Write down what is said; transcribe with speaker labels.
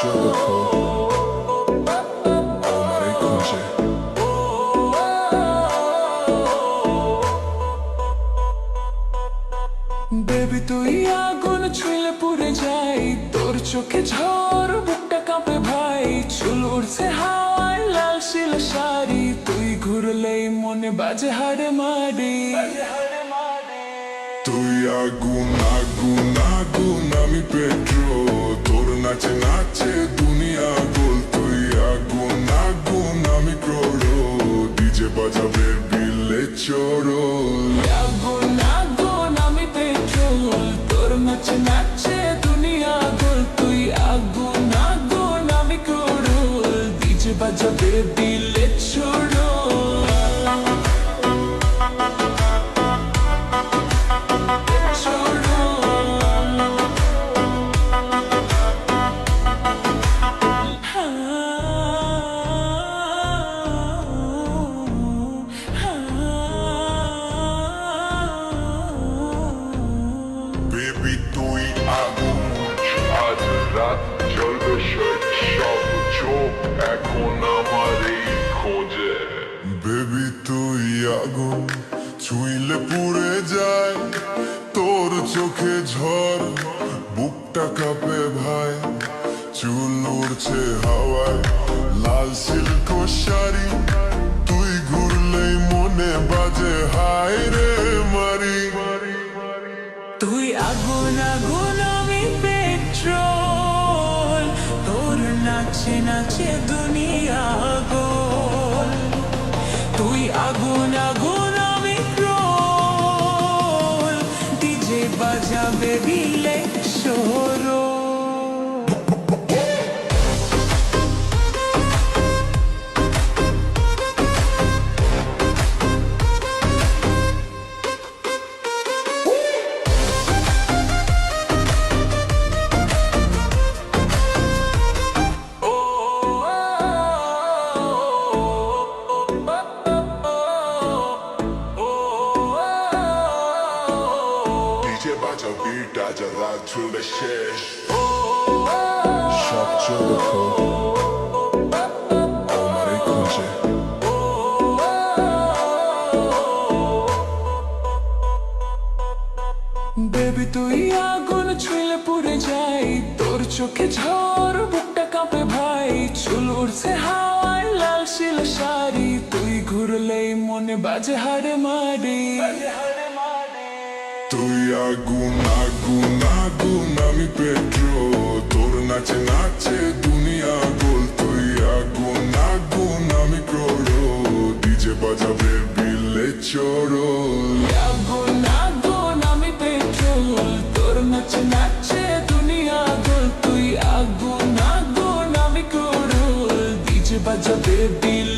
Speaker 1: দুঃখ আমারই খুঁজে।
Speaker 2: বেবি তুই আগুন ছুঁলে পুড়ে যাই, তোর চোখে ঝড় বুকটা কাঁপে ভাই। চুল উড়ছে হাওয়ায় লাল শিল শাড়ি, তুই ঘুরলেই মনে বাজে হাড়ে মারি।
Speaker 1: তুই আগুন আগুন আগুন আমি পেট্রোল, তোর নাচে নাচে দুনিয়া গোল। তুই আগুন আগুন আমি ক্রোড়ো, ডিজে বাজাবে বিলে চোরো।
Speaker 2: আগুন আগুন আমি পেট্রোল, তোর নাচে নাচে দুনিয়া গোল। তুই আগুন আগুন আমি ক্রোড়, ডিজে বাজাবে দিলে ছোড়ো।
Speaker 1: বেবি তুই আগুন, আজ রাত জ্বলবে সব চোখ এখন আমারই খোঁজে। বেবি তুই আগুন ছুঁইলে পুড়ে যায়, তোর চোখে ঝড় বুকটা কাঁপে ভাই। চুল উড়ছে হাওয়ায় লাল সিল্ক শাড়ি, তুই ঘুরলেই মনে বাজে হায় রে মারি।
Speaker 2: তুই আগুন আগুন আমি পেট্রোল, তোর নাচে নাচে দুনিয়া গোল। তুই আগুন আগুন আমি ক্রোল, ডিজে বাজাবে বিলে সরো।
Speaker 1: বিট আজ রাত ঝুলবে শেষ, সব দুঃখ আমারই খুঁজে।
Speaker 2: বেবি তুই আগুন ছুঁলে পুড়ে যাই, তোর চোখে ঝড় বুকটা কাঁপে ভাই। চুল উড়ছে হাওয়ায় লাল শিল শাড়ি, তুই ঘুরলেই মনে বাজে হাড়ে মারি।
Speaker 1: তুই আগুন আগুন আগুন আমি পেট্রোল, তোর নাচে নাচে দুনিয়া গোল। তুই আগুন আগুন আমি ক্রোড়ো, ডিজে বাজাবে বিলে চোরো।
Speaker 2: আগুন আগুন আমি পেট্রোল, তোর নাচে নাচে দুনিয়া গোল। তুই আগুন আগুন আমি ক্রোড়, ডিজে বাজাবে বিলে